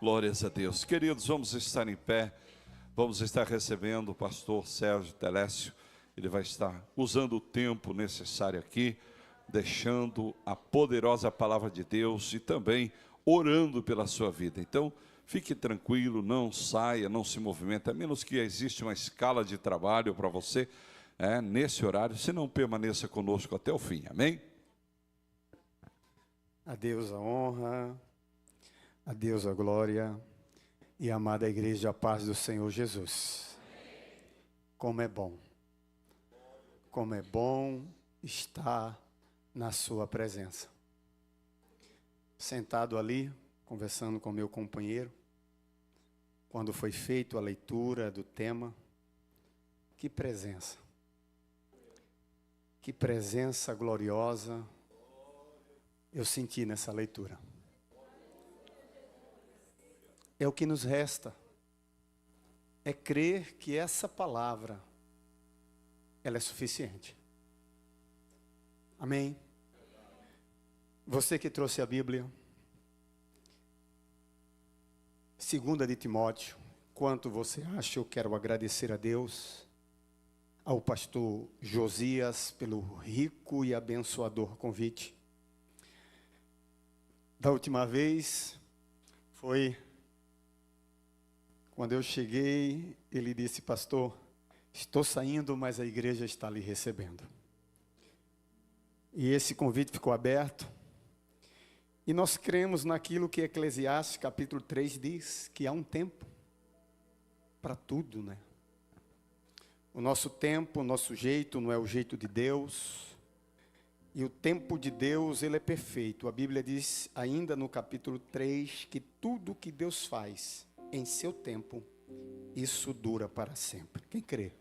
Glórias a Deus. Queridos, vamos estar em pé, vamos estar recebendo o pastor Sérgio Telécio. Ele vai estar usando o tempo necessário aqui, deixando a poderosa palavra de Deus e também orando pela sua vida. Então, fique tranquilo, não saia, não se movimente, a menos que exista uma escala de trabalho para você nesse horário, se não permaneça conosco até o fim, amém? A Deus a honra, a Deus a glória e a amada igreja, a paz do Senhor Jesus. Como é bom estar na sua presença. Sentado ali, conversando com meu companheiro, quando foi feita a leitura do tema, que presença gloriosa eu senti nessa leitura. É o que nos resta, é crer que essa palavra, ela é suficiente. Amém? Você que trouxe a Bíblia, 2 de Timóteo, quanto você acha, eu quero agradecer a Deus, ao pastor Josias, pelo rico e abençoador convite. Da última vez, foi quando eu cheguei, ele disse: pastor, estou saindo, mas a igreja está lhe recebendo. E esse convite ficou aberto. E nós cremos naquilo que Eclesiastes capítulo 3 diz, que há um tempo para tudo, né? O nosso tempo, o nosso jeito não é o jeito de Deus. E o tempo de Deus, ele é perfeito. A Bíblia diz ainda no capítulo 3 que tudo que Deus faz em seu tempo, isso dura para sempre. Quem crê?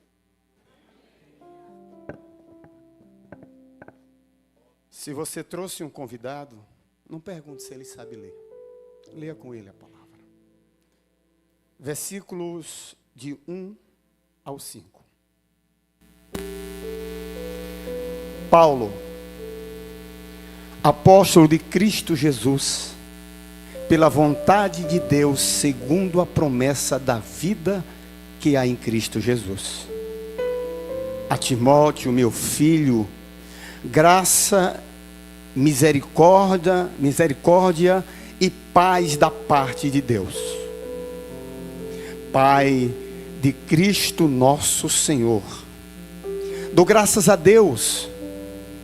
Se você trouxe um convidado, não pergunte se ele sabe ler. Leia com ele a palavra. Versículos de 1 ao 5. Paulo, apóstolo de Cristo Jesus, pela vontade de Deus, segundo a promessa da vida que há em Cristo Jesus. A Timóteo, meu filho, graça, misericórdia e paz da parte de Deus, Pai de Cristo nosso Senhor. Dou graças a Deus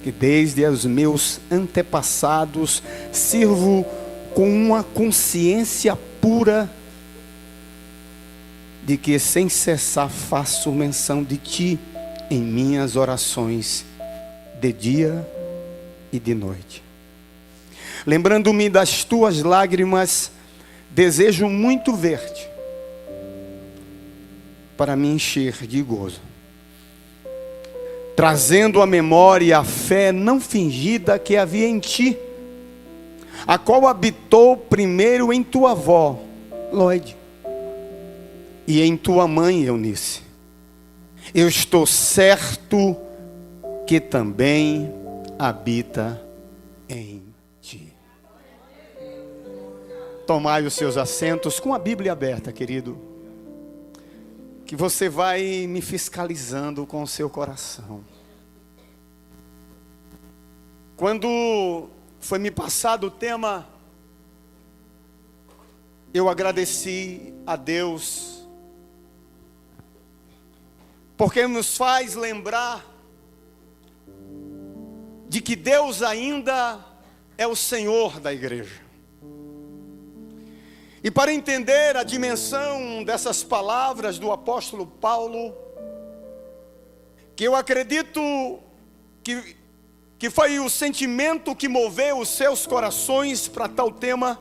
que desde os meus antepassados sirvo com uma consciência pura de que sem cessar faço menção de Ti em minhas orações de dia e de noite. Lembrando-me das Tuas lágrimas, desejo muito ver-te para me encher de gozo, trazendo à memória a fé não fingida que havia em Ti, a qual habitou primeiro em tua avó, Lóide, e em tua mãe, Eunice. Eu estou certo que também habita em ti. Tomai os seus assentos com a Bíblia aberta, querido, que você vai me fiscalizando com o seu coração. Quando foi me passado o tema, eu agradeci a Deus, porque nos faz lembrar de que Deus ainda é o Senhor da igreja. E para entender a dimensão dessas palavras do apóstolo Paulo, que eu acredito que foi o sentimento que moveu os seus corações para tal tema,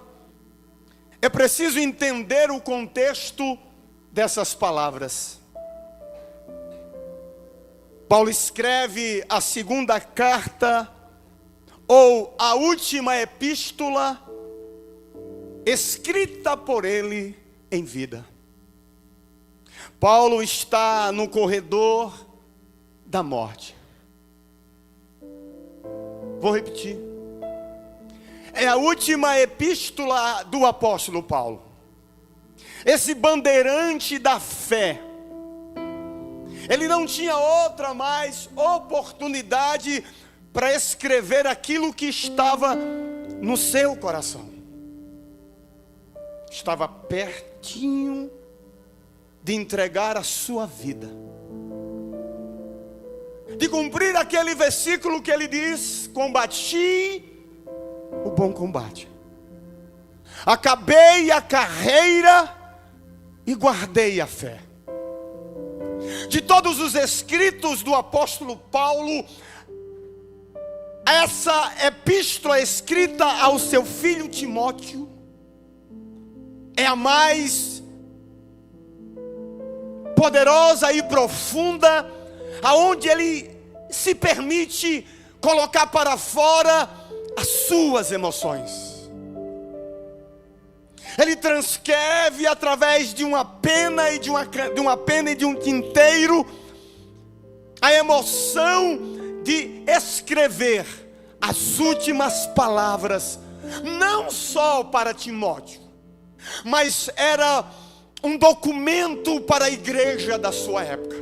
é preciso entender o contexto dessas palavras. Paulo escreve a segunda carta, ou a última epístola, escrita por ele em vida. Paulo está no corredor da morte. Vou repetir. É a última epístola do apóstolo Paulo. esse bandeirante da fé, ele não tinha outra mais oportunidade para escrever aquilo que estava no seu coração. Estava pertinho de entregar a sua vida, de cumprir aquele versículo que ele diz: combati o bom combate, acabei a carreira e guardei a fé. De todos os escritos do apóstolo Paulo, essa epístola escrita ao seu filho Timóteo é a mais poderosa e profunda, aonde ele se permite colocar para fora as suas emoções. Ele transcreve através de uma pena e de um tinteiro a emoção de escrever as últimas palavras, não só para Timóteo, mas era um documento para a igreja da sua época.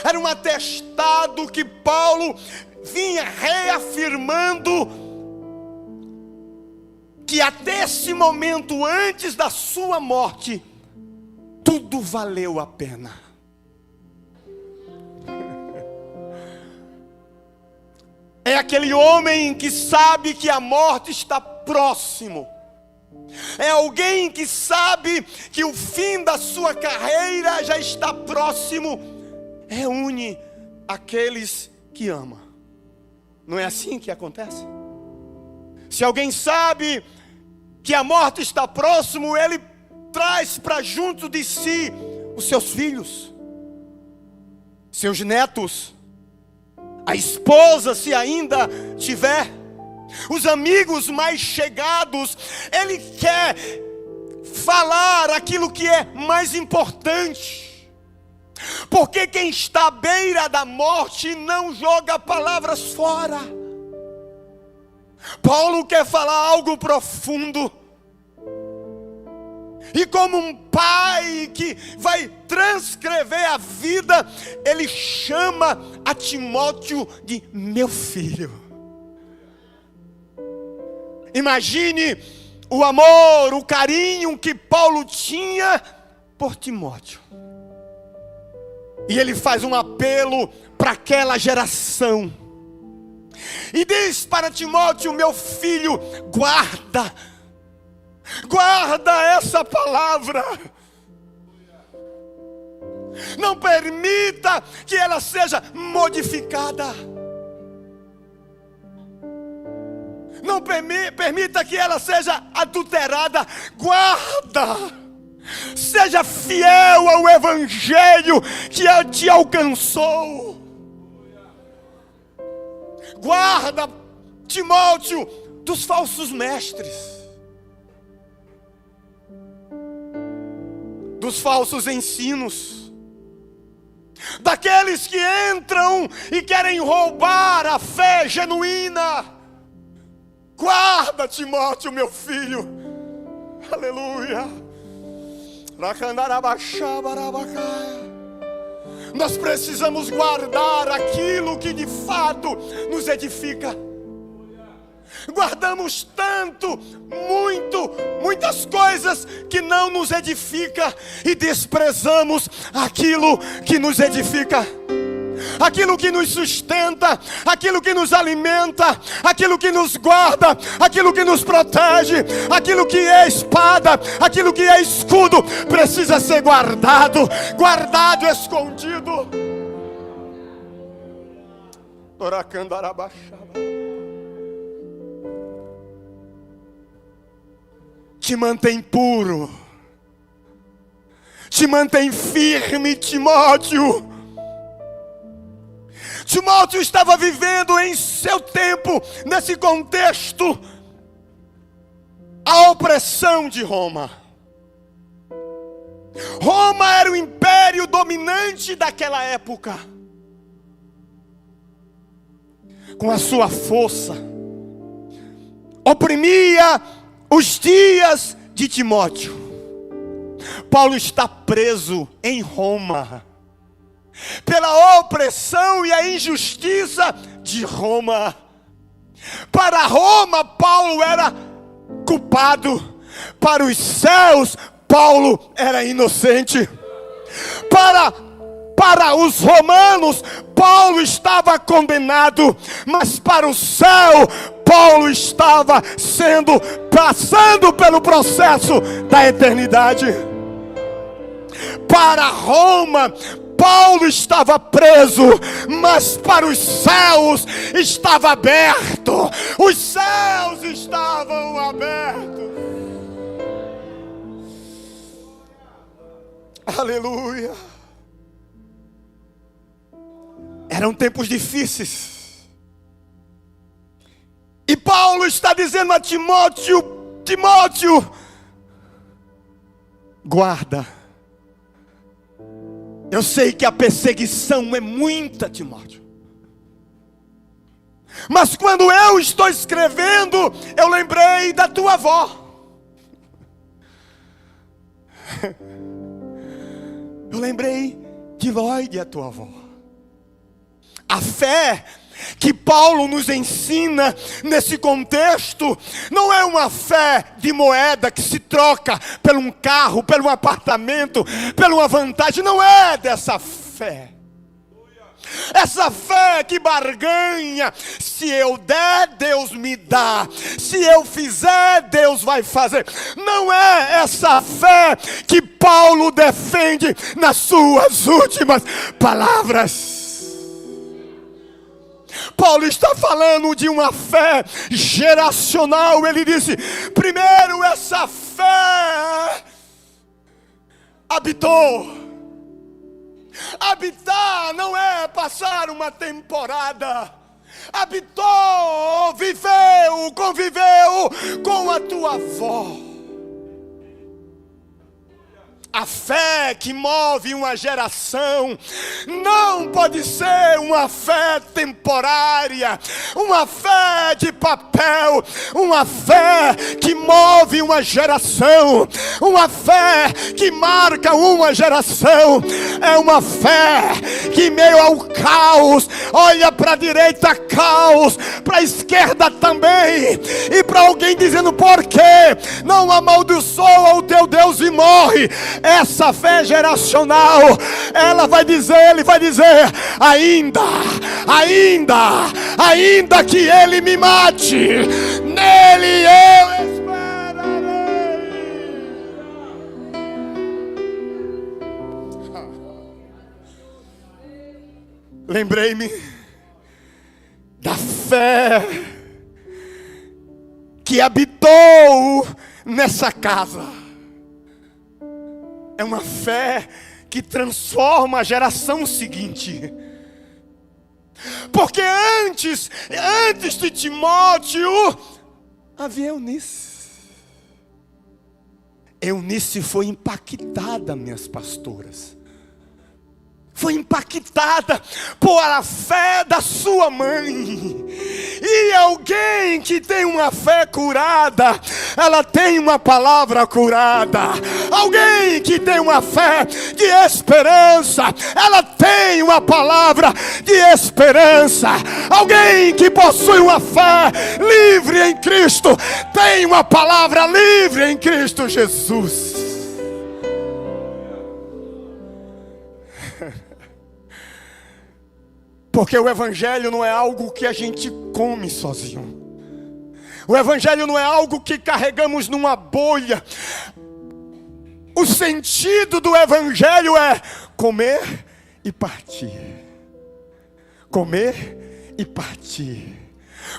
Era um atestado que Paulo vinha reafirmando que até esse momento, antes da sua morte, tudo valeu a pena. É aquele homem que sabe que a morte está próximo. É alguém que sabe que o fim da sua carreira já está próximo. Reúne aqueles que ama. Não é assim que acontece? Se alguém sabe que a morte está próximo, ele traz para junto de si os seus filhos, seus netos, a esposa, se ainda tiver, os amigos mais chegados. Ele quer falar aquilo que é mais importante, porque quem está à beira da morte não joga palavras fora. Paulo quer falar algo profundo, e como um pai que vai transcrever a vida, ele chama a Timóteo de meu filho. Imagine o amor, o carinho que Paulo tinha por Timóteo. E ele faz um apelo para aquela geração. E diz para Timóteo: meu filho, guarda essa palavra. Não permita que ela seja modificada. Não permita que ela seja adulterada. Guarda. Seja fiel ao evangelho que te alcançou. Guarda, Timóteo, dos falsos mestres, dos falsos ensinos, daqueles que entram e querem roubar a fé genuína. Guarda, Timóteo, meu filho. Aleluia. Nós precisamos guardar aquilo que de fato nos edifica. Guardamos muitas coisas que não nos edifica, e desprezamos aquilo que nos edifica, aquilo que nos sustenta, aquilo que nos alimenta, aquilo que nos guarda, aquilo que nos protege, aquilo que é espada, aquilo que é escudo, precisa ser guardado, escondido. Te mantém puro, te mantém firme, Timóteo. Timóteo estava vivendo em seu tempo, nesse contexto, a opressão de Roma. Roma era o império dominante daquela época. Com a sua força, oprimia os dias de Timóteo. Paulo está preso em Roma, pela opressão e a injustiça de Roma. Para Roma, Paulo era culpado. Para os céus, Paulo era inocente. Para os romanos, Paulo estava condenado. Mas para o céu, Paulo estava passando pelo processo da eternidade. Para Roma, Paulo estava preso, mas para os céus estava aberto. Os céus estavam abertos. Aleluia. Eram tempos difíceis. E Paulo está dizendo a Timóteo: Timóteo, guarda. Eu sei que a perseguição é muita, Timóteo. Mas quando eu estou escrevendo, eu lembrei da tua avó. Eu lembrei de Lloyd, a tua avó. A fé que Paulo nos ensina nesse contexto não é uma fé de moeda que se troca por um carro, por um apartamento, por uma vantagem. Não é dessa fé. Essa fé que barganha: se eu der, Deus me dá; se eu fizer, Deus vai fazer. Não é essa fé que Paulo defende nas suas últimas palavras. Paulo está falando de uma fé geracional. Ele disse: primeiro, essa fé habitou. Habitar não é passar uma temporada. Habitou, viveu, conviveu com a tua avó. A fé que move uma geração não pode ser uma fé temporária, uma fé de papel. Uma fé que move uma geração, uma fé que marca uma geração, é uma fé que, em meio ao caos, olha para a direita, caos, para a esquerda também, e para alguém dizendo: por quê? Não amaldiçoa o teu Deus e morre. Essa fé geracional, ela vai dizer, ele vai dizer: ainda que ele me mate, nele eu esperarei. Lembrei-me da fé que habitou nessa casa. É uma fé que transforma a geração seguinte. Porque antes de Timóteo, havia Eunice. Eunice foi impactada, minhas pastoras. Foi impactada por a fé da sua mãe. E alguém que tem uma fé curada, ela tem uma palavra curada. Alguém que tem uma fé de esperança, ela tem uma palavra de esperança. Alguém que possui uma fé livre em Cristo, tem uma palavra livre em Cristo Jesus. Porque o evangelho não é algo que a gente come sozinho. O evangelho não é algo que carregamos numa bolha. O sentido do evangelho é comer e partir. Comer e partir.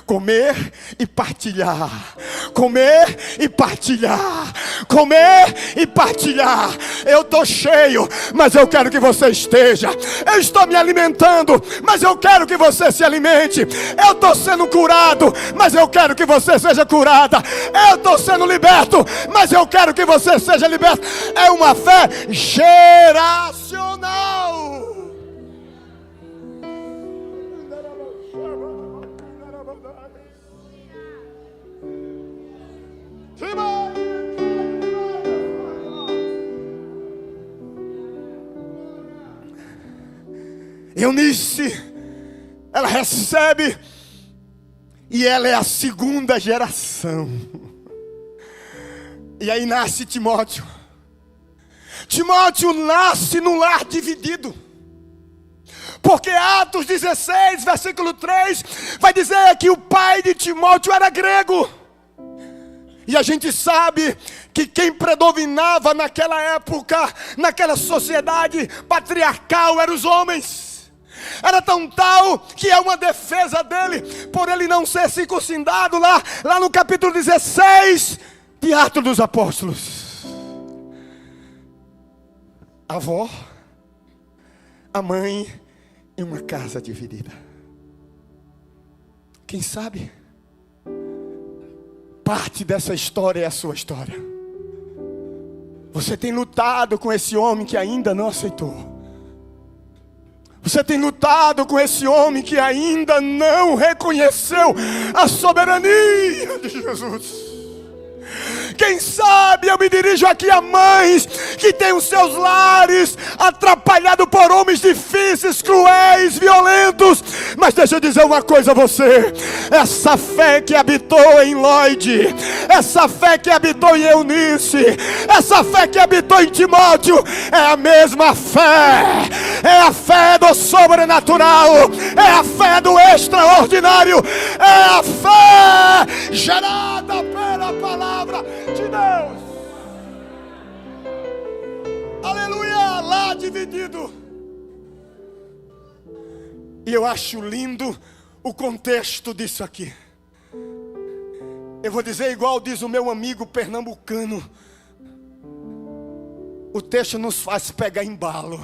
Comer e partilhar. Comer e partilhar. Comer e partilhar. Eu estou cheio, mas eu quero que você esteja. Eu estou me alimentando, mas eu quero que você se alimente. Eu estou sendo curado, mas eu quero que você seja curada. Eu estou sendo liberto, mas eu quero que você seja liberto. É uma fé geracional. Eunice, ela recebe, e ela é a segunda geração. E aí nasce Timóteo. Timóteo nasce num lar dividido. Porque Atos 16, versículo 3, vai dizer que o pai de Timóteo era grego. E a gente sabe que quem predominava naquela época, naquela sociedade patriarcal, eram os homens. Era tão tal que é uma defesa dele, por ele não ser circuncidado, lá no capítulo 16 de Atos dos Apóstolos. A avó, a mãe em uma casa dividida. Quem sabe parte dessa história é a sua história. Você tem lutado com esse homem que ainda não aceitou. Você tem lutado com esse homem que ainda não reconheceu a soberania de Jesus. Quem sabe eu me dirijo aqui a mães que têm os seus lares atrapalhados por homens difíceis, cruéis, violentos. Mas deixa eu dizer uma coisa a você: essa fé que habitou em Lloyd, essa fé que habitou em Eunice, essa fé que habitou em Timóteo, é a mesma fé. É a fé do sobrenatural, é a fé do extraordinário, é a fé gerada pela palavra de Deus. Aleluia, lá dividido. E eu acho lindo o contexto disso aqui. Eu vou dizer igual diz o meu amigo pernambucano: o texto nos faz pegar embalo.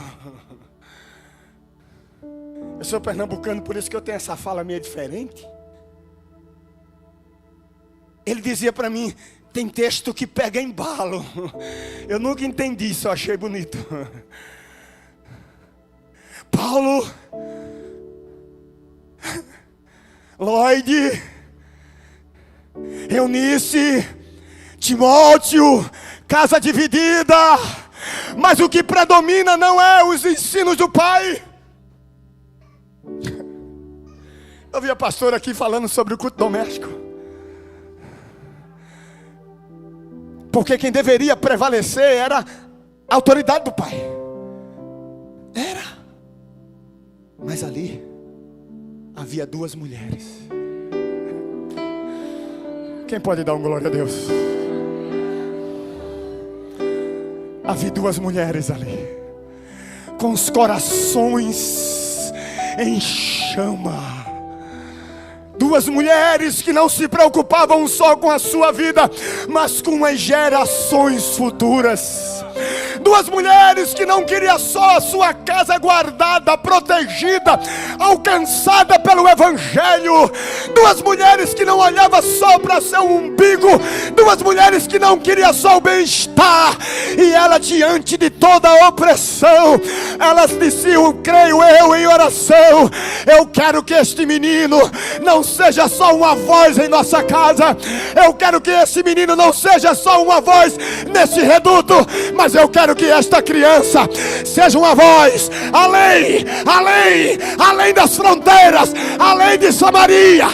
Eu sou pernambucano, por isso que eu tenho essa fala meio diferente. Ele dizia para mim: tem texto que pega embalo. Eu nunca entendi, só achei bonito. Paulo, Lloyd, Eunice, Timóteo, casa dividida. Mas o que predomina não é os ensinos do pai. Eu vi a pastora aqui falando sobre o culto doméstico. Porque quem deveria prevalecer era a autoridade do pai. Era. Mas ali havia duas mulheres. Quem pode dar um glória a Deus? Havia duas mulheres ali, com os corações em chama. Duas mulheres que não se preocupavam só com a sua vida, mas com as gerações futuras. Duas mulheres que não queriam só a sua casa guardada, protegida, alcançada pelo Evangelho. Duas mulheres que não olhavam só para seu umbigo. Duas mulheres que não queriam só o bem-estar. E ela, diante de toda a opressão, elas diziam: creio eu em oração, eu quero que este menino não seja só uma voz em nossa casa. Eu quero que esse menino não seja só uma voz nesse reduto, mas eu quero que esta criança seja uma voz além das fronteiras, além de Samaria,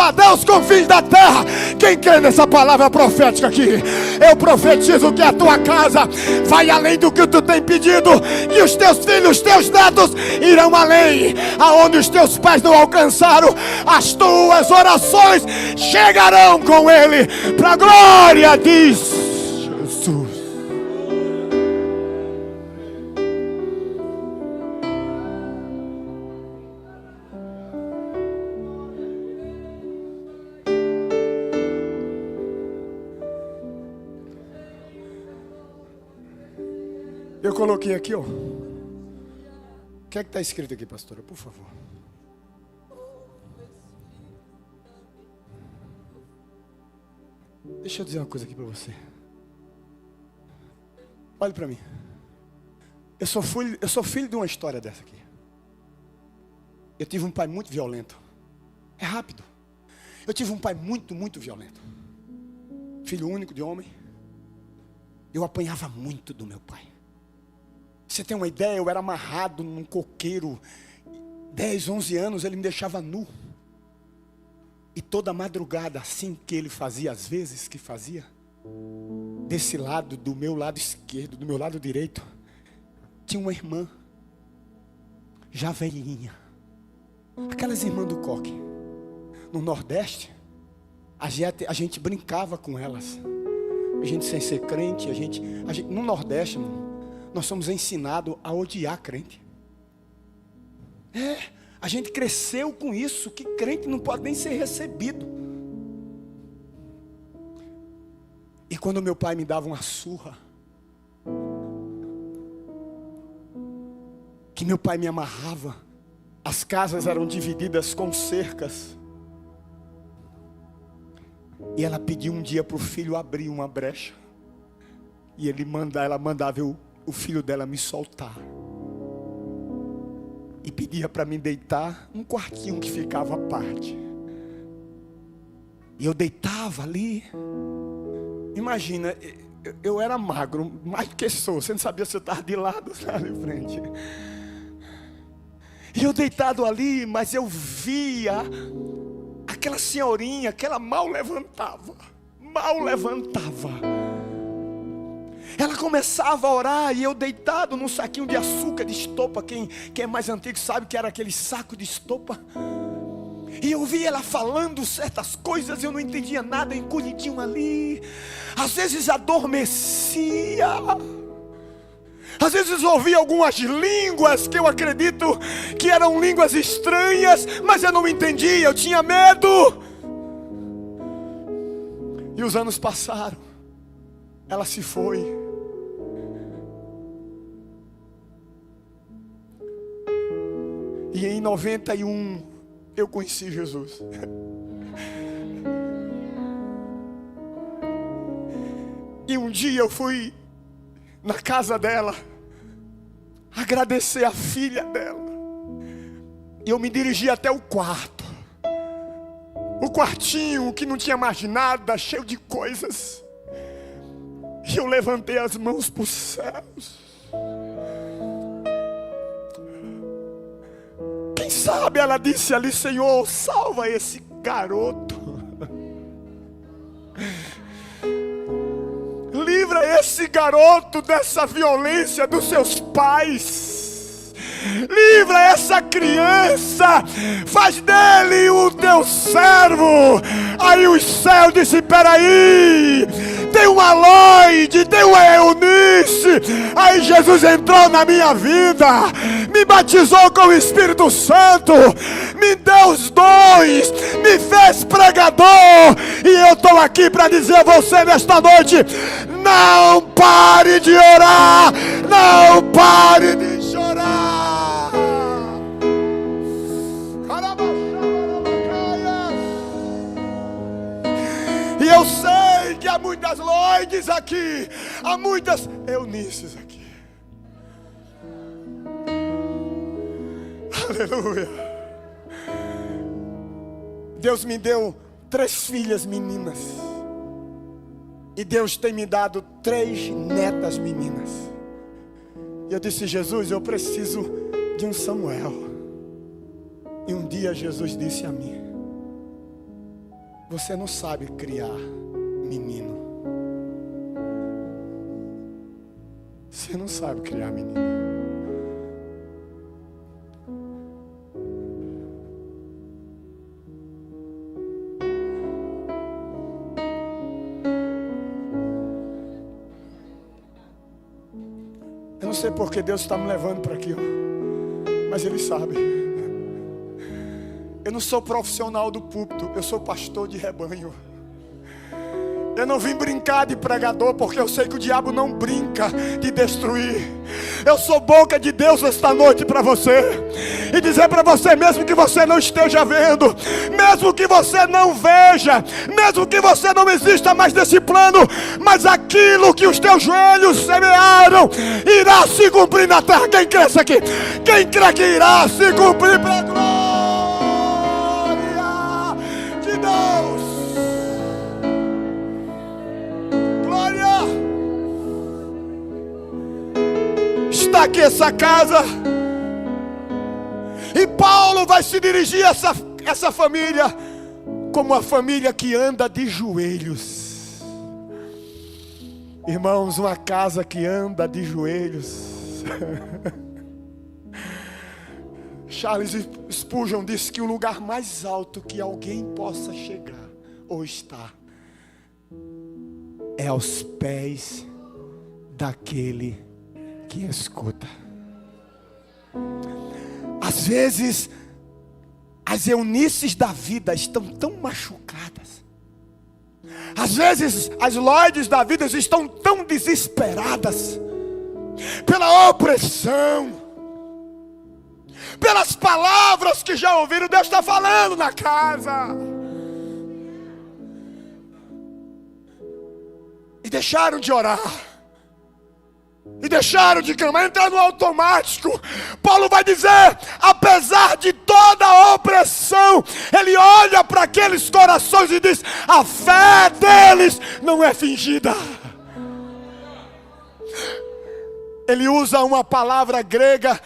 até os confins da terra. Quem crê nessa palavra profética aqui? Eu profetizo que a tua casa vai além do que tu tem pedido, e os teus filhos, os teus netos irão além, aonde os teus pais não alcançaram. As tuas orações chegarão com ele, para a glória de Jesus. Eu coloquei aqui, ó. O que é que está escrito aqui, pastora? Por favor. Deixa eu dizer uma coisa aqui para você. Olhe para mim. Eu sou filho de uma história dessa aqui. Eu tive um pai muito violento. É rápido. Eu tive um pai muito violento. Filho único de homem. Eu apanhava muito do meu pai. Você tem uma ideia? Eu era amarrado num coqueiro 10, 11 anos, ele me deixava nu. E toda madrugada, assim que ele fazia, às vezes que fazia, desse lado, do meu lado esquerdo, do meu lado direito, tinha uma irmã, já velhinha. Aquelas irmãs do coque. No Nordeste, a gente brincava com elas. A gente sem ser crente, no Nordeste, nós somos ensinados a odiar crente. A gente cresceu com isso, que crente não pode nem ser recebido. E quando meu pai me dava uma surra, que meu pai me amarrava, as casas eram divididas com cercas. E ela pediu um dia para o filho abrir uma brecha. E ela mandava o filho dela me soltar. E pedia para me deitar num quartinho que ficava à parte. E eu deitava ali. Imagina, eu era magro, mais do que sou. Você não sabia se eu estava de lado ou lá de frente. E eu deitado ali, mas eu via aquela senhorinha que ela mal levantava. Ela começava a orar e eu deitado num saquinho de açúcar de estopa. Quem é mais antigo sabe que era aquele saco de estopa. E eu via ela falando certas coisas, eu não entendia nada, encolhidinho ali. Às vezes adormecia. Às vezes ouvia algumas línguas que eu acredito que eram línguas estranhas, mas eu não entendia, eu tinha medo. E os anos passaram, ela se foi. E em 91 eu conheci Jesus. E um dia eu fui na casa dela agradecer a filha dela. E eu me dirigi até o quarto. O quartinho que não tinha mais nada, cheio de coisas. E eu levantei as mãos para os céus. Quem sabe ela disse ali: Senhor, salva esse garoto. Livra esse garoto dessa violência dos seus pais. Livra essa criança. Faz dele o teu servo. Aí o céu disse: peraí, tem uma Lloyd, tem uma Eunice. Aí Jesus entrou na minha vida, me batizou com o Espírito Santo, me deu os dons, me fez pregador. E eu estou aqui para dizer a você nesta noite: não pare de orar, não pare de chorar. E eu sei que há muitas Lloyds aqui, há muitas Eunices aqui. Aleluia. Deus me deu 3 filhas meninas. E Deus tem me dado 3 netas meninas. E eu disse: Jesus, eu preciso de um Samuel. E um dia Jesus disse a mim: você não sabe criar menino. Você não sabe criar menino. Eu não sei porque Deus está me levando para aqui, mas Ele sabe. Eu não sou profissional do púlpito, eu sou pastor de rebanho. Eu não vim brincar de pregador, porque eu sei que o diabo não brinca de destruir. Eu sou boca de Deus esta noite para você, e dizer para você, mesmo que você não esteja vendo, mesmo que você não veja, mesmo que você não exista mais nesse plano, mas aquilo que os teus joelhos semearam irá se cumprir na terra. Quem crê isso aqui? Quem crê que irá se cumprir para a glória de Deus? Está aqui essa casa, E Paulo vai se dirigir a essa família como a família que anda de joelhos. Irmãos, uma casa que anda de joelhos. Charles Spurgeon disse que o lugar mais alto que alguém possa chegar ou estar é aos pés daquele que escuta. Às vezes, as Eunices da vida estão tão machucadas. Às vezes, as Lloyds da vida estão tão desesperadas pela opressão, pelas palavras que já ouviram Deus está falando na casa, e deixaram de orar, e deixaram de clamar, entraram no automático. Paulo vai dizer, apesar de toda a opressão, ele olha para aqueles corações e diz, a fé deles não é fingida. Ele usa uma palavra grega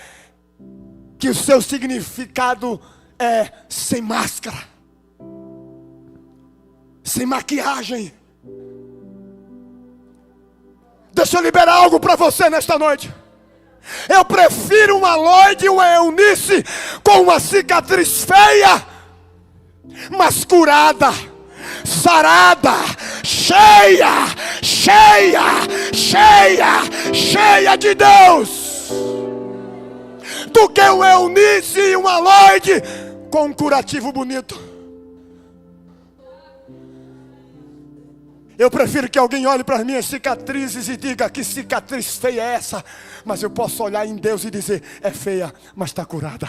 que o seu significado é sem máscara, sem maquiagem. Deixa eu liberar algo para você nesta noite. Eu prefiro uma Lloyd e uma Eunice com uma cicatriz feia, mas curada, sarada, cheia de Deus, do que uma Eunice e uma Lloyd com um curativo bonito. Eu prefiro que alguém olhe para as minhas cicatrizes e diga, que cicatriz feia é essa? Mas eu posso olhar em Deus e dizer, é feia, mas está curada.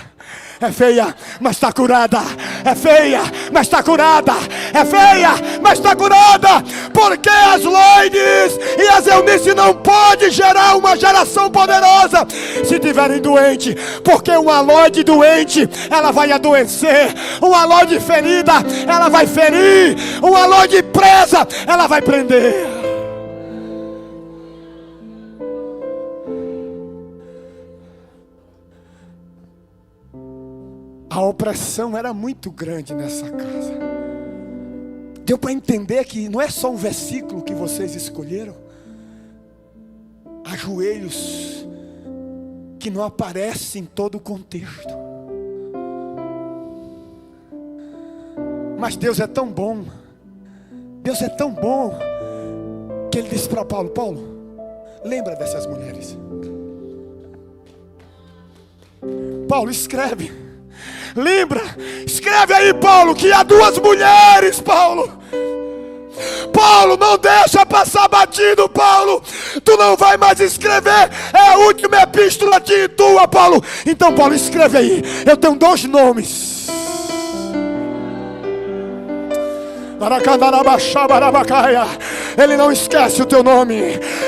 É feia, mas está curada. É feia, mas está curada. É feia, mas está curada. Porque as Lloyds e as Eunice não podem gerar uma geração poderosa se estiverem doentes. Porque uma Lloyd doente, ela vai adoecer. Uma Lloyd ferida, ela vai ferir. Uma Lloyd presa, ela vai prender. A opressão era muito grande nessa casa. Deu para entender que não é só um versículo que vocês escolheram. Há joelhos que não aparecem em todo o contexto. Mas Deus é tão bom. Deus é tão bom que ele disse para Paulo, Paulo, lembra dessas mulheres. Paulo, escreve. Lembra, escreve aí, Paulo, que há duas mulheres, Paulo. Paulo, não deixa passar batido, Paulo. Tu não vai mais escrever. É a última epístola tua, Paulo. Então, Paulo, escreve aí. Eu tenho dois nomes. Ele não esquece o teu nome.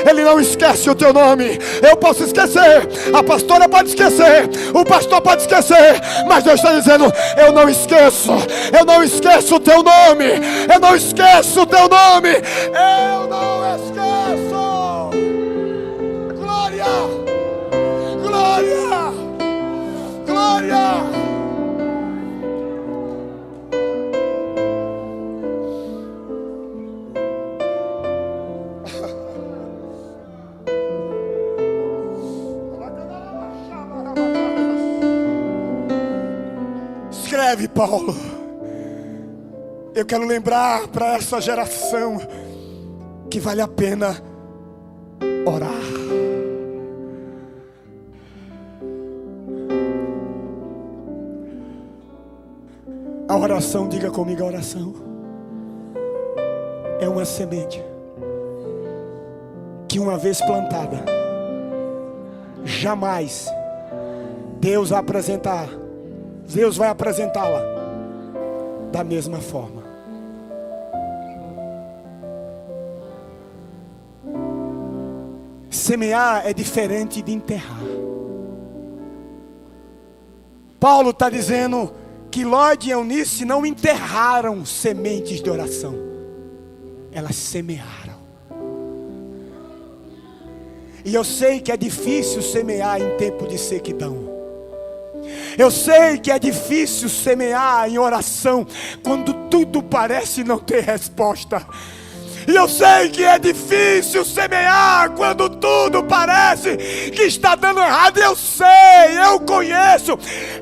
Ele não esquece o teu nome. Eu posso esquecer, a pastora pode esquecer, o pastor pode esquecer, mas Deus está dizendo, eu não esqueço. Eu não esqueço o teu nome. Eu não esqueço o teu nome. Eu não esqueço. Glória, glória, glória. Escreve, Paulo. Eu quero lembrar para essa geração que vale a pena orar. A oração, diga comigo, a oração é uma semente que uma vez plantada, jamais Deus vai apresentá-la da mesma forma. Semear é diferente de enterrar. Paulo está dizendo que Lloyd e Eunice não enterraram sementes de oração, elas semearam. E eu sei que é difícil semear em tempo de sequidão. Eu sei que é difícil semear em oração quando tudo parece não ter resposta. E eu sei que é difícil semear quando tudo parece que está dando errado. Eu sei, eu conheço.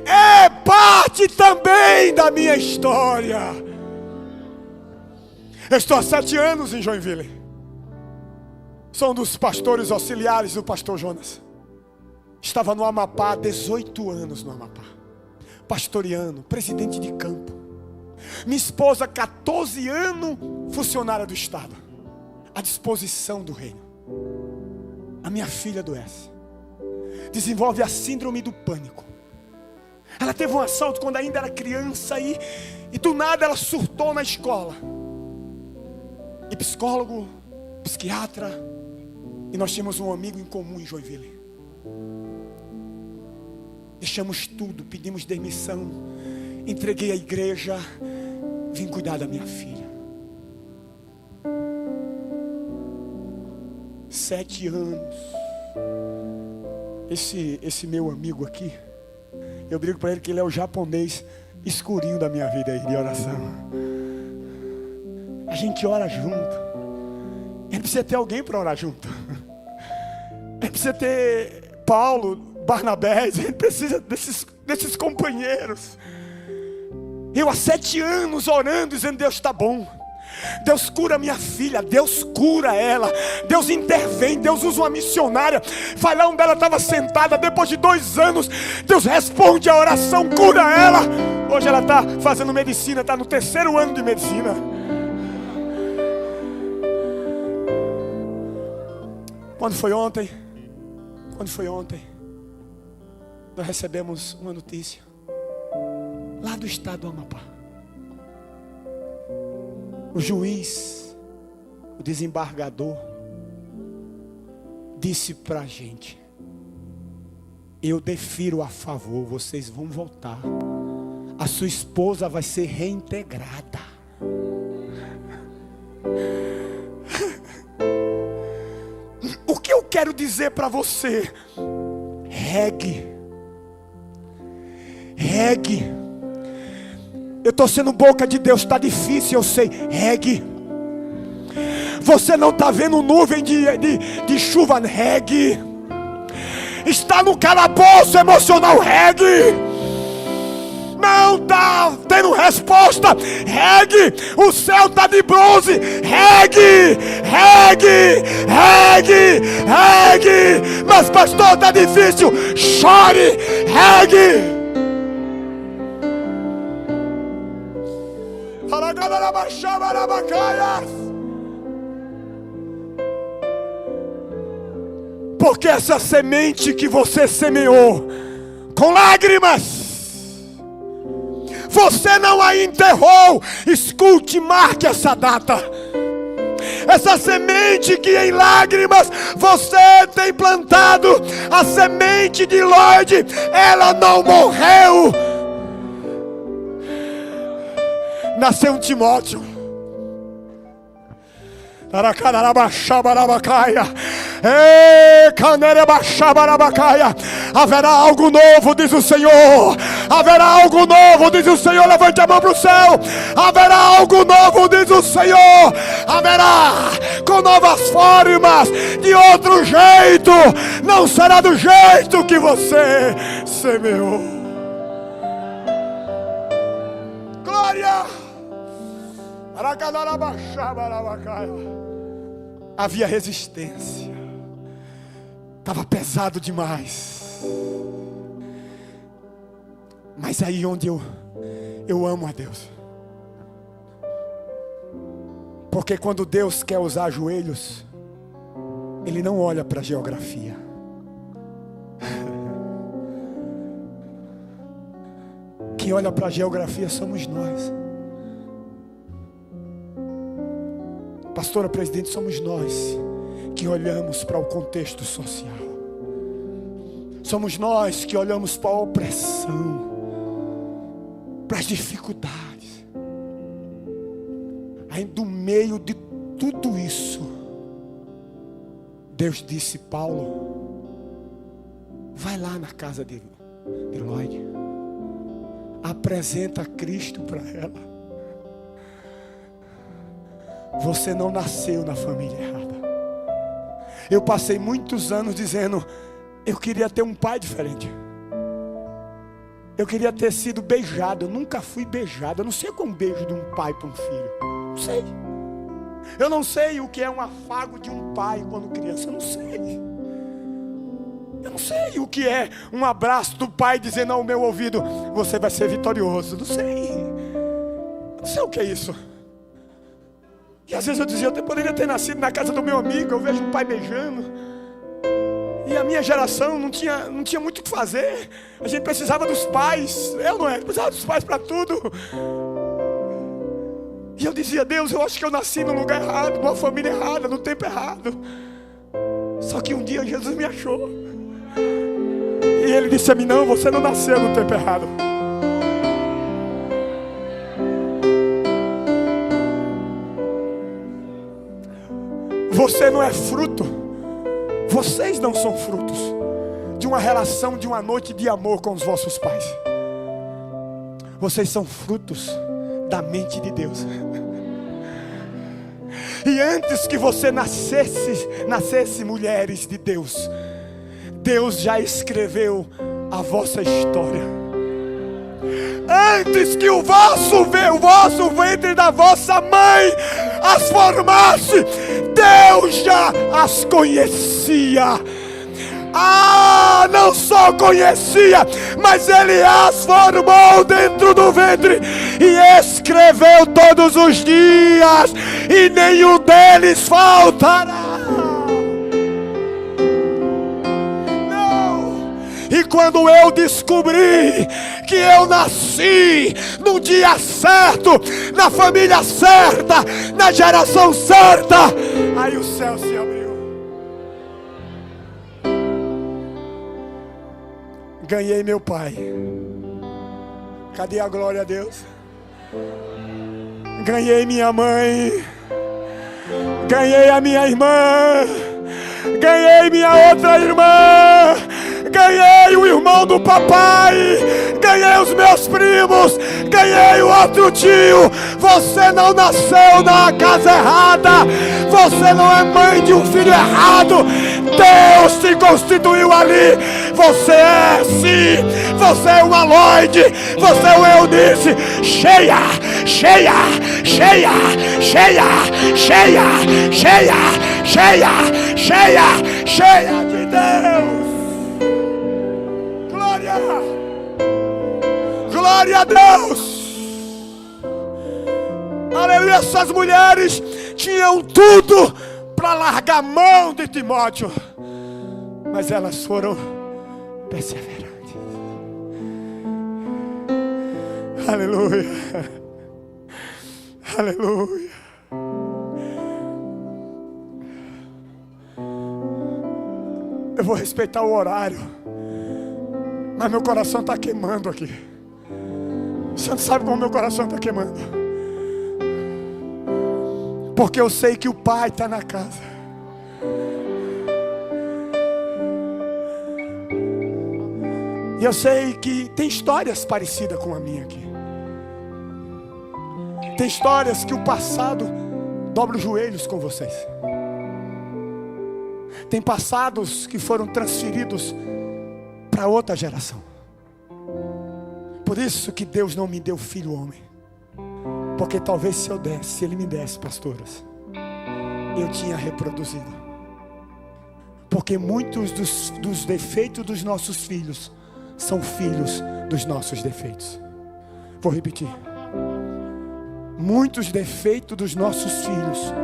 É parte também da minha história. Eu estou há 7 anos em Joinville. Sou um dos pastores auxiliares do pastor Jonas. Estava no Amapá há 18 anos no Amapá. Pastoreando, presidente de campo. Minha esposa, 14 anos, funcionária do Estado, à disposição do reino. A minha filha adoece, desenvolve a síndrome do pânico. Ela teve um assalto quando ainda era criança e do nada ela surtou na escola. E psicólogo, psiquiatra, e nós tínhamos um amigo em comum em Joinville. Deixamos tudo, pedimos demissão, entreguei a igreja, vim cuidar da minha filha. 7 anos. Esse meu amigo aqui, eu brigo para ele que ele é o japonês escurinho da minha vida aí de oração. A gente ora junto. Ele precisa ter alguém para orar junto. Ele precisa ter Paulo, Barnabé, ele precisa desses companheiros. Eu há 7 anos orando, dizendo: Deus está bom, Deus cura minha filha, Deus cura ela, Deus intervém, Deus usa uma missionária. Vai lá onde ela estava sentada, depois de 2 anos, Deus responde a oração, cura ela. Hoje ela está fazendo medicina, está no 3º ano de medicina. Quando foi ontem, nós recebemos uma notícia lá do estado do Amapá. O juiz, o desembargador, disse pra gente: eu defiro a favor, vocês vão voltar. A sua esposa vai ser reintegrada. O que eu quero dizer para você? Regue. Eu estou sendo boca de Deus, está difícil, eu sei. Regue. Você não está vendo nuvem de chuva? Regue. Está no calabouço emocional? Regue. Não está tendo resposta? Regue. O céu está de bronze? Regue. Mas pastor, está difícil? Chore. Regue. Porque essa semente que você semeou com lágrimas, você não a enterrou. Escute, marque essa data. Essa semente que em lágrimas você tem plantado, a semente de Lloyd, ela não morreu. Nasceu um Timóteo. Haverá algo novo, diz o Senhor. Haverá algo novo, diz o Senhor. Levante a mão para o céu. Haverá algo novo, diz o Senhor. Haverá com novas formas, de outro jeito. Não será do jeito que você semeou. Glória. Havia resistência, estava pesado demais. Mas aí onde eu amo a Deus, porque quando Deus quer usar joelhos, Ele não olha para a geografia. Quem olha para a geografia somos nós. Pastora, presidente, somos nós que olhamos para o contexto social. Somos nós que olhamos para a opressão, para as dificuldades. Aí do meio de tudo isso, Deus disse: Paulo, vai lá na casa de Lloyd, apresenta Cristo para ela. Você não nasceu na família errada. Eu passei muitos anos dizendo: eu queria ter um pai diferente. Eu queria ter sido beijado. Eu nunca fui beijado. Eu não sei como beijo de um pai para um filho. Não sei. Eu não sei o que é um afago de um pai quando criança. Eu não sei. Eu não sei o que é um abraço do pai dizendo ao meu ouvido: você vai ser vitorioso. Não sei. Não sei o que é isso. E às vezes eu dizia: eu poderia ter nascido na casa do meu amigo. Eu vejo um pai beijando. E a minha geração não tinha muito o que fazer. A gente precisava dos pais. Eu não era, precisava dos pais para tudo. E eu dizia: Deus, eu acho que eu nasci no lugar errado, numa família errada, no tempo errado. Só que um dia Jesus me achou. E Ele disse a mim: não, você não nasceu no tempo errado. Você não é fruto. Vocês não são frutos de uma relação, de uma noite de amor com os vossos pais. Vocês são frutos da mente de Deus. E antes que você nascesse mulheres de Deus, Deus já escreveu a vossa história. Antes que o vosso ventre da vossa mãe as formasse, Deus já as conhecia. Não só conhecia, mas Ele as formou dentro do ventre e escreveu todos os dias, e nenhum deles faltará. E quando eu descobri que eu nasci no dia certo, na família certa, na geração certa, aí o céu se abriu. Ganhei meu pai. Cadê a glória a Deus? Ganhei minha mãe. Ganhei a minha irmã. Ganhei minha outra irmã. Ganhei o irmão do papai. Ganhei os meus primos. Ganhei o outro tio. Você não nasceu na casa errada. Você não é mãe de um filho errado. Deus te constituiu ali. Você é sim. Você é uma Lloyd. Você é uma Eunice. Cheia, cheia, cheia, cheia, cheia, cheia, cheia, cheia, cheia de Deus. Glória a Deus. Aleluia. Essas mulheres tinham tudo para largar a mão de Timóteo, mas elas foram perseverantes. Aleluia. Aleluia. Eu vou respeitar o horário, mas meu coração está queimando aqui. Você não sabe como meu coração está queimando, porque eu sei que o Pai está na casa. E eu sei que tem histórias parecidas com a minha aqui. Tem histórias que o passado dobra os joelhos com vocês. Tem passados que foram transferidos para outra geração. Por isso que Deus não me deu filho homem. Porque talvez se Ele me desse, pastoras, eu tinha reproduzido. Porque muitos dos defeitos dos nossos filhos são filhos dos nossos defeitos. Vou repetir. Muitos defeitos dos nossos filhos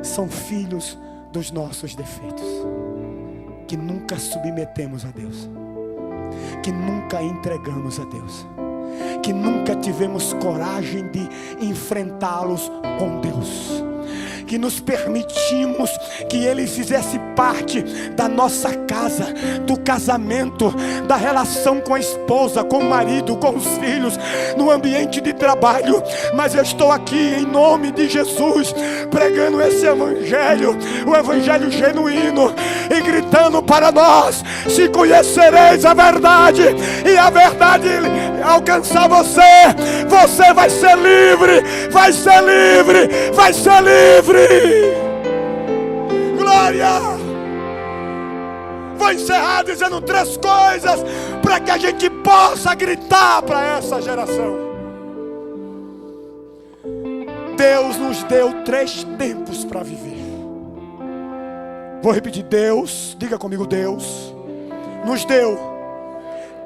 são filhos dos nossos defeitos, que nunca submetemos a Deus, que nunca entregamos a Deus, que nunca tivemos coragem de enfrentá-los com Deus. que nos permitimos que Ele fizesse parte da nossa casa, do casamento, da relação com a esposa, com o marido, com os filhos, no ambiente de trabalho. Mas eu estou aqui em nome de Jesus, pregando esse evangelho, o evangelho genuíno, e gritando para nós: se conhecereis a verdade, e a verdade alcançar você, você vai ser livre, vai ser livre, vai ser livre. Glória! Vou encerrar dizendo 3 coisas para que a gente possa gritar para essa geração. Deus nos deu 3 tempos para viver. Vou repetir: Deus, diga comigo, Deus nos deu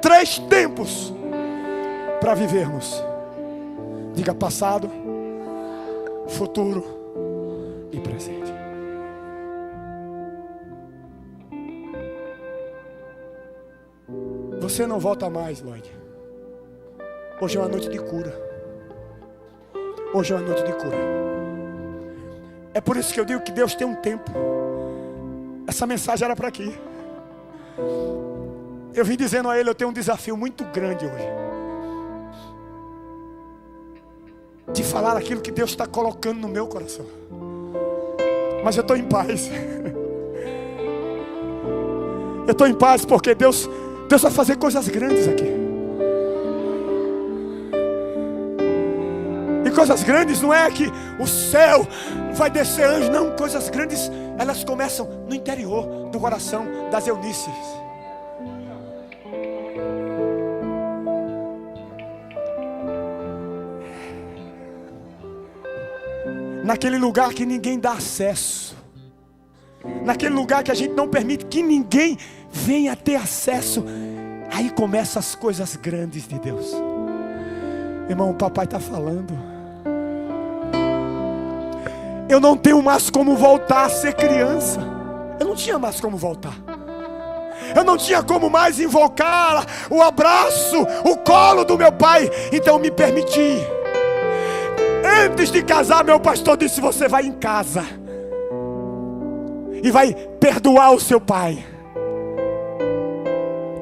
3 tempos para vivermos. Diga: passado, futuro e presente. Você não volta mais, Lloyd. Hoje é uma noite de cura. Hoje é uma noite de cura. É por isso que eu digo que Deus tem um tempo. Essa mensagem era para aqui. Eu vim dizendo a Ele: eu tenho um desafio muito grande hoje, de falar aquilo que Deus está colocando no meu coração. Mas eu estou em paz. Eu estou em paz porque Deus vai fazer coisas grandes aqui. E coisas grandes não é que o céu vai descer anjo, não. Coisas grandes, elas começam no interior do coração das Eunices. Naquele lugar que ninguém dá acesso, naquele lugar que a gente não permite que ninguém venha ter acesso, aí começam as coisas grandes de Deus. Irmão, o papai está falando. Eu não tenho mais como voltar a ser criança. Eu não tinha mais como voltar. Eu não tinha como mais invocar o abraço, o colo do meu pai. Então eu me permiti. Antes de casar, meu pastor disse: você vai em casa e vai perdoar o seu pai.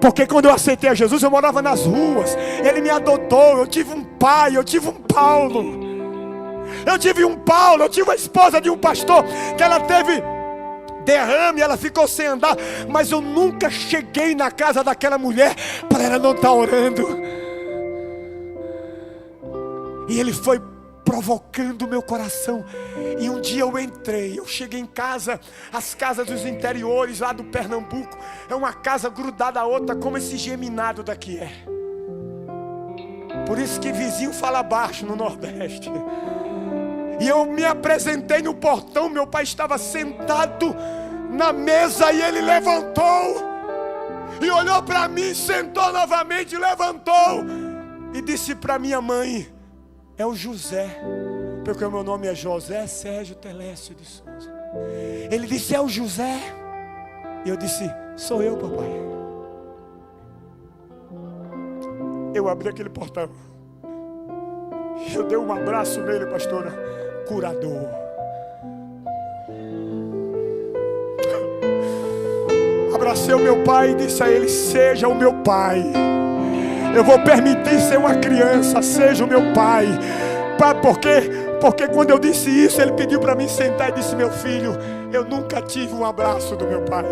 Porque quando eu aceitei a Jesus, eu morava nas ruas. Ele me adotou. Eu tive um pai, eu tive um Paulo. Eu tive um Paulo, eu tive a esposa de um pastor que ela teve derrame, ela ficou sem andar. Mas eu nunca cheguei na casa daquela mulher para ela não estar orando. E ele foi provocando o meu coração. E um dia eu cheguei em casa. As casas dos interiores lá do Pernambuco é uma casa grudada a outra, como esse geminado daqui é. Por isso que vizinho fala baixo no Nordeste. E eu me apresentei no portão. Meu pai estava sentado na mesa e ele levantou e olhou para mim, sentou novamente, levantou e disse para minha mãe: é o José, porque o meu nome é José Sérgio Telécio de Souza. Ele disse: é o José. E eu disse: sou eu, papai. Eu abri aquele portão, eu dei um abraço nele, pastora, curador. Abracei o meu pai e disse a ele: seja o meu pai. Eu vou permitir ser uma criança, seja o meu pai. Por quê? Porque quando eu disse isso, ele pediu para mim sentar e disse: meu filho, eu nunca tive um abraço do meu pai.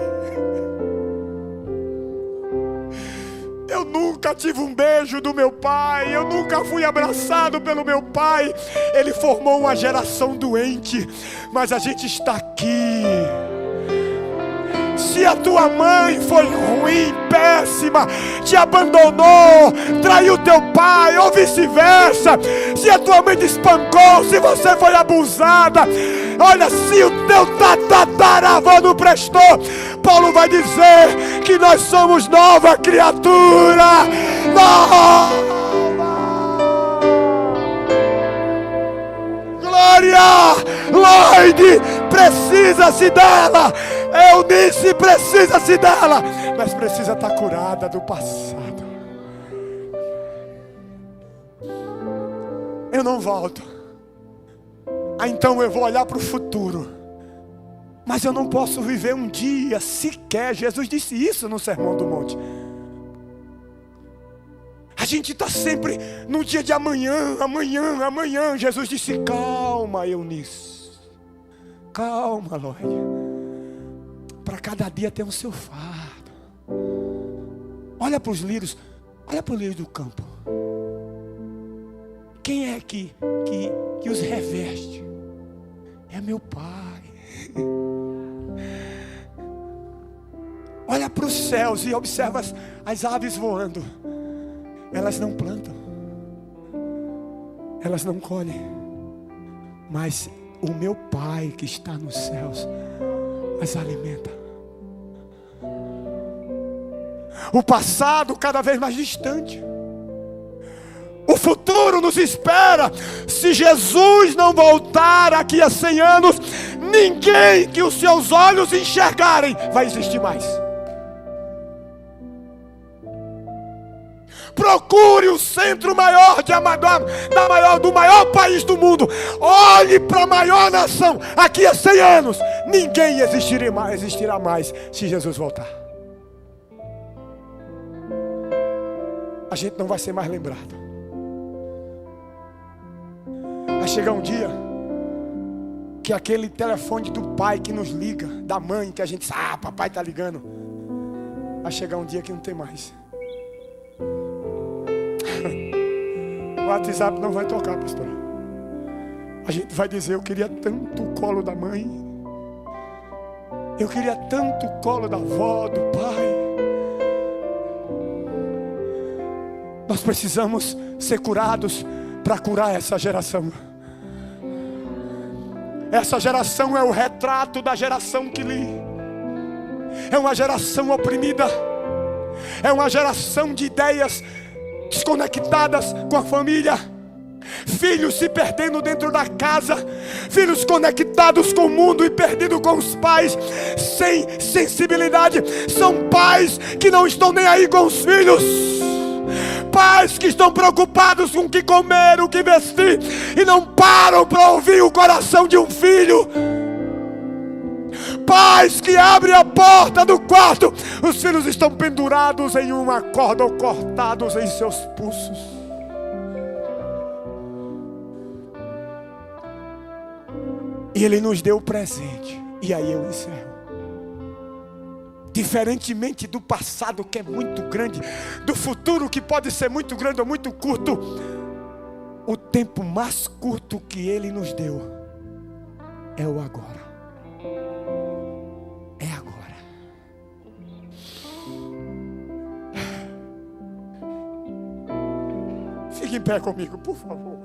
Eu nunca tive um beijo do meu pai. Eu nunca fui abraçado pelo meu pai. Ele formou uma geração doente, mas a gente está aqui. Se a tua mãe foi ruim, péssima, te abandonou, traiu teu pai ou vice-versa, se a tua mãe te espancou, se você foi abusada, olha, se o teu tataravô não prestou, Paulo vai dizer que nós somos nova criatura. Nova! Glória! Lloyd precisa-se dela. Eunice precisa-se dela, mas precisa estar curada do passado. Eu não volto. então eu vou olhar para o futuro. Mas eu não posso viver um dia sequer. Jesus disse isso no Sermão do Monte. A gente está sempre no dia de amanhã, amanhã, amanhã. Jesus disse: calma, Eunice. Calma, Lória. Para cada dia tem o seu fardo. Olha para os lírios. Olha para o lírio do campo. Quem é que os reveste? É meu Pai. Olha para os céus e observa as aves voando. Elas não plantam, elas não colhem, mas o meu Pai que está nos céus as alimenta. O passado cada vez mais distante, o futuro nos espera. Se Jesus não voltar daqui a 100 anos, ninguém que os seus olhos enxergarem vai existir mais. Procure o centro maior do maior país do mundo. Olhe para a maior nação. Aqui a 100 anos, ninguém existirá mais se Jesus voltar. A gente não vai ser mais lembrado. Vai chegar um dia que aquele telefone do pai que nos liga, da mãe que a gente sabe, papai está ligando, vai chegar um dia que não tem mais. O WhatsApp não vai tocar, pastor. A gente vai dizer: eu queria tanto o colo da mãe, eu queria tanto o colo da avó, do pai. Nós precisamos ser curados para curar essa geração. Essa geração é o retrato da geração que li. É uma geração oprimida. É uma geração de ideias desconectadas com a família. Filhos se perdendo dentro da casa. Filhos conectados com o mundo e perdidos com os pais, sem sensibilidade. São pais que não estão nem aí com os filhos. Pais que estão preocupados com o que comer, o que vestir, e não param para ouvir o coração de um filho. Pais que abrem a porta do quarto, os filhos estão pendurados em uma corda ou cortados em seus pulsos. E Ele nos deu o presente. E aí eu encerro. Diferentemente do passado, que é muito grande, do futuro que pode ser muito grande ou muito curto, o tempo mais curto que Ele nos deu é o agora. É agora. Fique em pé comigo, por favor.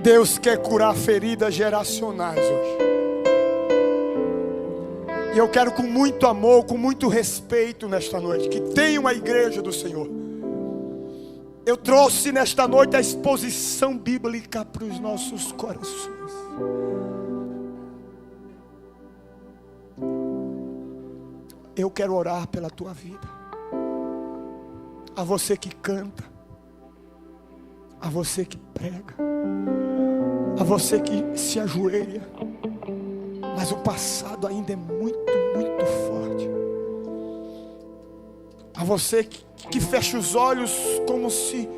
Deus quer curar feridas geracionais hoje. E eu quero, com muito amor, com muito respeito nesta noite, que tenha uma igreja do Senhor. Eu trouxe nesta noite a exposição bíblica para os nossos corações. Eu quero orar pela tua vida. A você que canta, a você que prega, a você que se ajoelha, mas o passado ainda é muito, muito forte. A você que fecha os olhos como se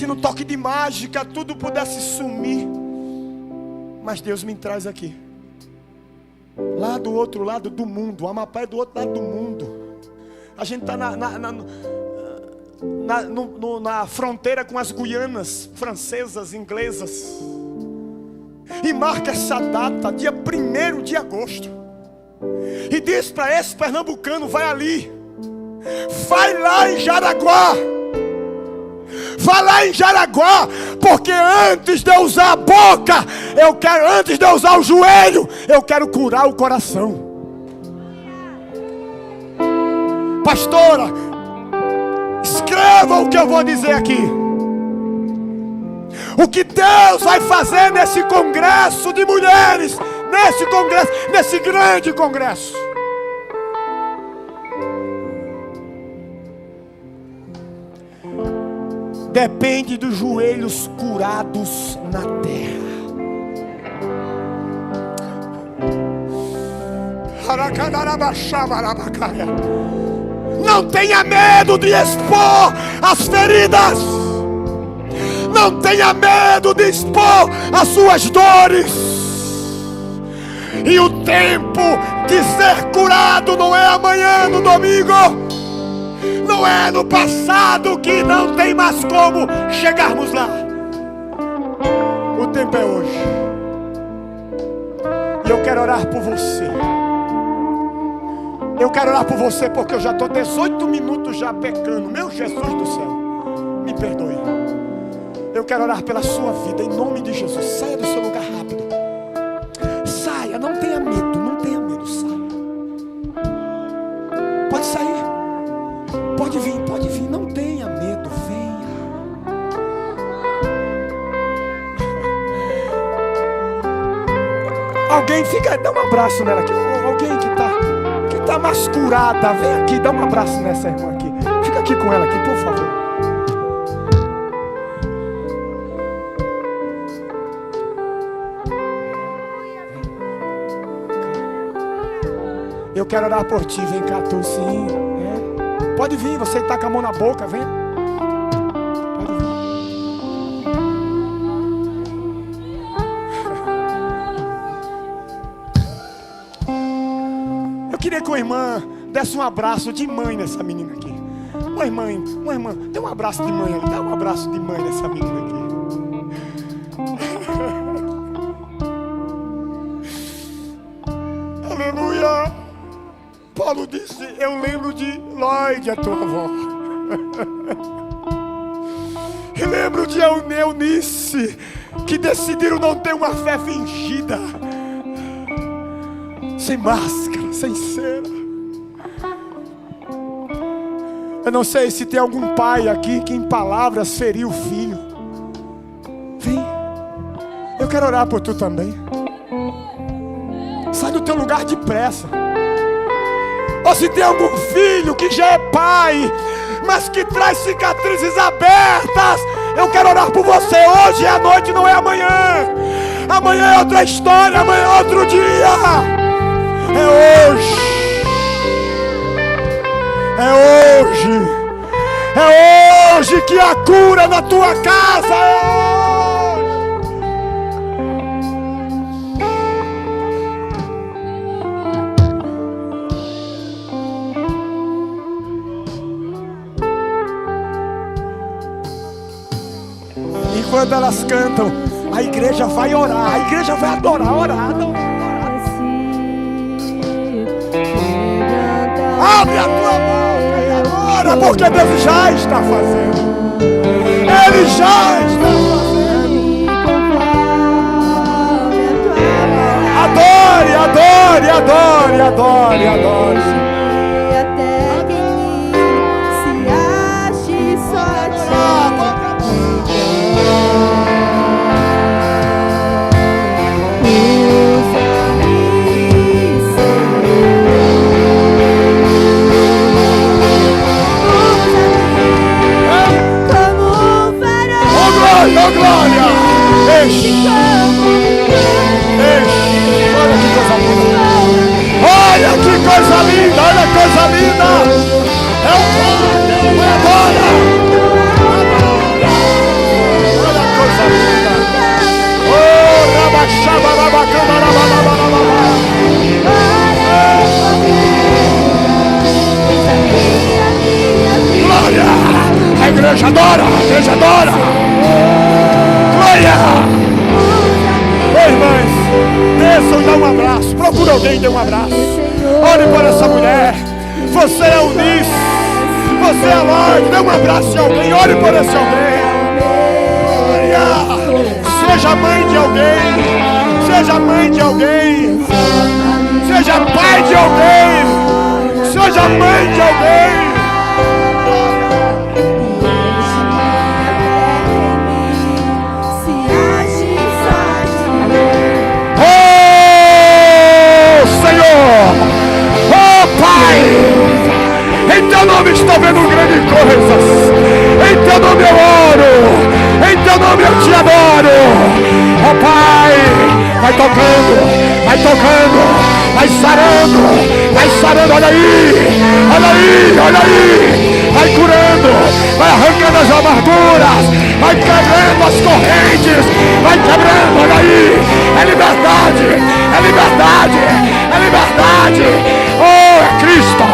no toque de mágica tudo pudesse sumir. Mas Deus me traz aqui, lá do outro lado do mundo. O Amapá é do outro lado do mundo. A gente está na fronteira com as Guianas francesas, inglesas. E marca essa data, dia 1º de agosto. E diz para esse pernambucano: vai ali, vai lá em Jaraguá, Vá lá em Jaraguá, porque antes de eu usar a boca, antes de eu usar o joelho, eu quero curar o coração. Pastora, escreva o que eu vou dizer aqui. O que Deus vai fazer nesse congresso de mulheres, nesse grande congresso. Depende dos joelhos curados na terra. Não tenha medo de expor as feridas. Não tenha medo de expor as suas dores. E o tempo de ser curado não é amanhã, no domingo. Não é no passado, que não tem mais como chegarmos lá. O tempo é hoje. E eu quero orar por você. Eu quero orar por você porque eu já estou 18 minutos já pecando. Meu Jesus do céu, me perdoe. Eu quero orar pela sua vida, em nome de Jesus. Saia do seu lugar rápido. Saia, não tenha medo, não tenha medo, saia. Pode sair. Pode vir, não tenha medo, venha. Alguém fica, dá um abraço nela aqui. Alguém que tá mais curada, vem aqui, dá um abraço nessa irmã aqui. Fica aqui com ela aqui, por favor. Eu quero orar por ti, vem cá, tu sim. Pode vir, você que está com a mão na boca, vem. Pode vir. Eu queria que uma irmã desse um abraço de mãe nessa menina aqui. Uma irmã, dê um abraço de mãe ali, dá um abraço de mãe nessa menina aqui. Aleluia. Paulo disse, eu lembro de Lloyd, a tua avó. E lembro de Eunice, que decidiram não ter uma fé fingida, sem máscara, sem cera. Eu não sei se tem algum pai aqui que em palavras feriu o filho. Vem, eu quero orar por tu também. Sai do teu lugar depressa. Ou se tem algum filho que já é pai, mas que traz cicatrizes abertas, eu quero orar por você. Hoje é a noite, não é amanhã. Amanhã é outra história, amanhã é outro dia. É hoje. É hoje. É hoje que a cura na tua casa. É hoje. Quando elas cantam, a igreja vai orar, a igreja vai adorar, orar. Abre a tua boca e adora, porque Deus já está fazendo. Ele já está fazendo. Adore, adore, adore, adore, adore. Oh glória! Enche! Olha que coisa linda! Olha que coisa linda! Olha que coisa linda! É o glória! É agora! Olha que coisa linda! Oh, rabaxaba, rabacana, rabalabala. Glória! A igreja adora! A igreja adora! Glória! Ô irmãs, desçam e dá um abraço. Procura alguém e dê um abraço. Ore por essa mulher. Você é Eunice. Você é Lloyd. Dê um abraço em alguém. Ore por esse alguém. Seja mãe de alguém, seja mãe de alguém, seja pai de alguém, seja mãe de alguém. Em teu nome estou vendo grandes coisas. Em teu nome eu oro. Em teu nome eu te adoro. Oh Pai, vai tocando, vai tocando, vai sarando, olha aí, olha aí, olha aí. Vai curando, vai arrancando as amarguras, vai quebrando as correntes, vai quebrando, olha aí. É liberdade, é liberdade, é liberdade. Oh, é Cristo.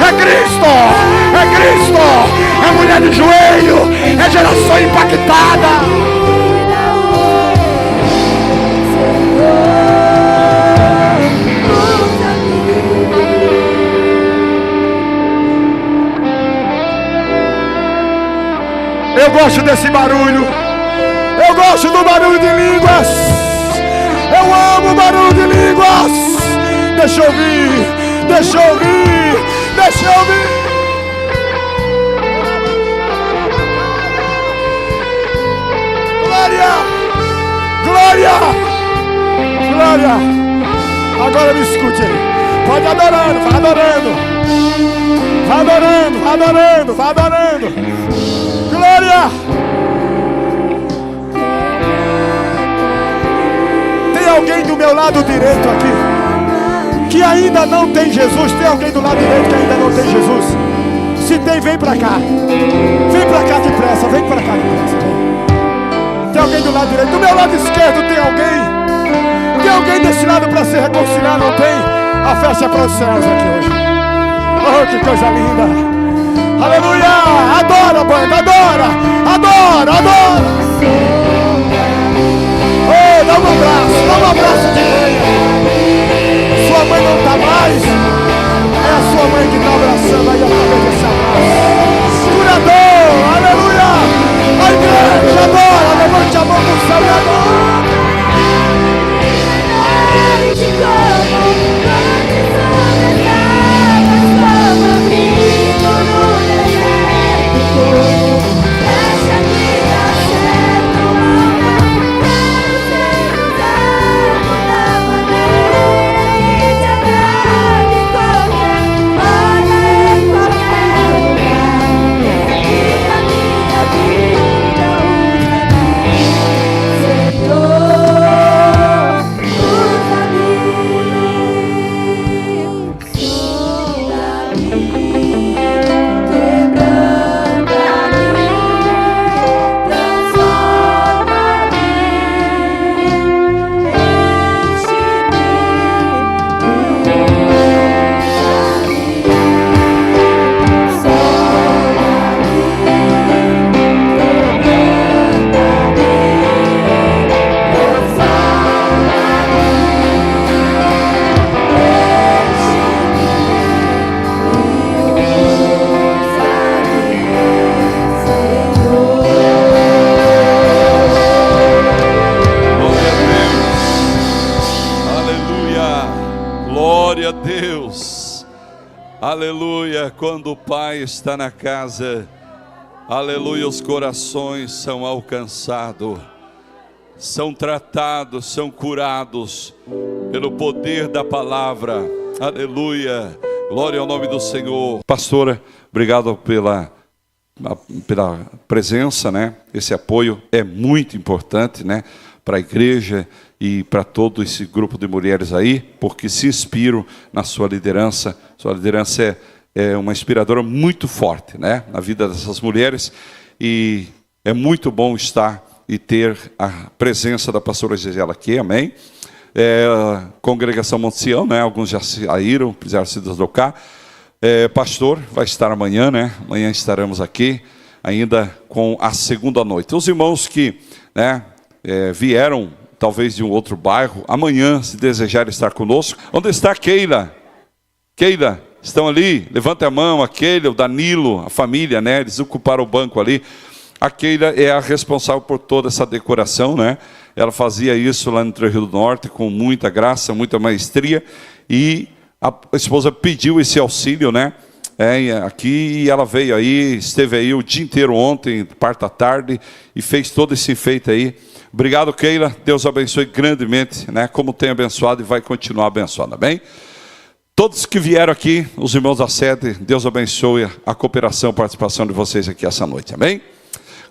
É Cristo, é Cristo, é mulher de joelho, é geração impactada. Eu gosto desse barulho, eu gosto do barulho de línguas, eu amo o barulho de línguas. Deixa eu ouvir, deixa eu ouvir. Deixa eu ouvir. Glória, glória, glória. Agora me escute. Pode adorando, vai adorando. Vai adorando, vai adorando, vai adorando. Glória. Tem alguém do meu lado direito aqui que ainda não tem Jesus? Tem alguém do lado direito que ainda não tem Jesus? Se tem, vem pra cá. Vem pra cá depressa, vem pra cá depressa. Tem alguém do lado direito? Do meu lado esquerdo tem alguém? Tem alguém desse lado para se reconciliar? Não tem? A festa é para os céus aqui hoje. Oh, que coisa linda. Aleluia. Adora, banda, adora. Adora, adora. Oh, dá um abraço de manhã. Sua mãe não está mais. É a sua mãe que está abraçando aí através desse abraço. Curador, aleluia. A igreja adora. Levante a mão no céu e adora. Aleluia, quando o Pai está na casa, aleluia, os corações são alcançados, são tratados, são curados pelo poder da palavra, aleluia, glória ao nome do Senhor. Pastora, obrigado pela presença, né? Esse apoio é muito importante, né? Para a igreja e para todo esse grupo de mulheres aí, porque se inspiram na sua liderança. Sua liderança é uma inspiradora muito forte, né, na vida dessas mulheres, e é muito bom estar e ter a presença da pastora Gisela aqui, amém? Congregação Monte Sião, né, alguns já saíram, precisaram se deslocar. Pastor vai estar amanhã, né, amanhã estaremos aqui, ainda com a segunda noite. Os irmãos que, né, vieram talvez de um outro bairro, amanhã, se desejarem estar conosco. Onde está a Keila? Keila, estão ali? Levanta a mão, a Keila, o Danilo, a família, né? Eles ocuparam o banco ali. A Keila é a responsável por toda essa decoração, né? Ela fazia isso lá no Três Rios do Norte com muita graça, muita maestria, e a esposa pediu esse auxílio, né? Aqui, e ela veio aí, esteve aí o dia inteiro ontem, parte da tarde, e fez todo esse enfeite aí. Obrigado, Keila, Deus abençoe grandemente, né? Como tem abençoado e vai continuar abençoando, amém? Todos que vieram aqui, os irmãos da sede, Deus abençoe a cooperação, a participação de vocês aqui essa noite, amém?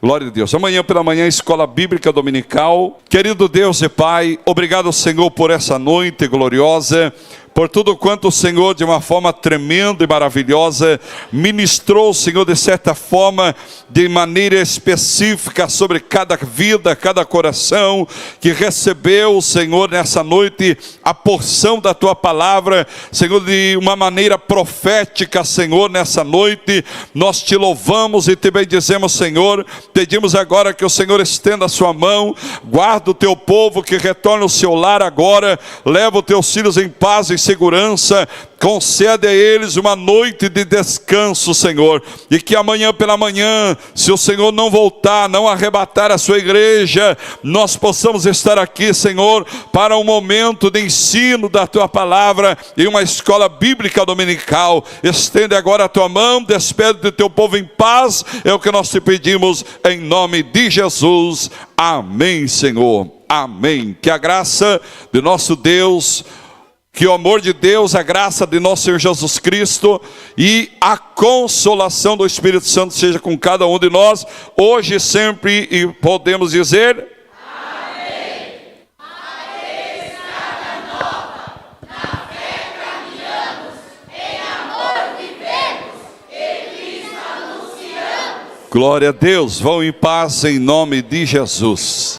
Glória a Deus. Amanhã pela manhã, Escola Bíblica Dominical. Querido Deus e Pai, obrigado, Senhor, por essa noite gloriosa, por tudo quanto o Senhor, de uma forma tremenda e maravilhosa, ministrou, Senhor, de certa forma, de maneira específica, sobre cada vida, cada coração, que recebeu, Senhor, nessa noite, a porção da Tua Palavra, Senhor, de uma maneira profética, Senhor, nessa noite. Nós Te louvamos e Te bendizemos, Senhor. Pedimos agora que o Senhor estenda a sua mão, guarda o Teu povo, que retorne ao seu lar agora, leva os Teus filhos em paz e segurança, concede a eles uma noite de descanso, Senhor, e que amanhã pela manhã, se o Senhor não voltar, não arrebatar a sua igreja, nós possamos estar aqui, Senhor, para um momento de ensino da Tua Palavra, em uma escola bíblica dominical. Estende agora a Tua mão, despede do Teu povo em paz, é o que nós Te pedimos, em nome de Jesus, amém, Senhor, amém. Que a graça de nosso Deus, que o amor de Deus, a graça de nosso Senhor Jesus Cristo e a consolação do Espírito Santo seja com cada um de nós, hoje e sempre, e podemos dizer: amém. A estrada nova, na fé caminhamos, em amor vivemos, em Cristo anunciamos. Glória a Deus, vão em paz em nome de Jesus.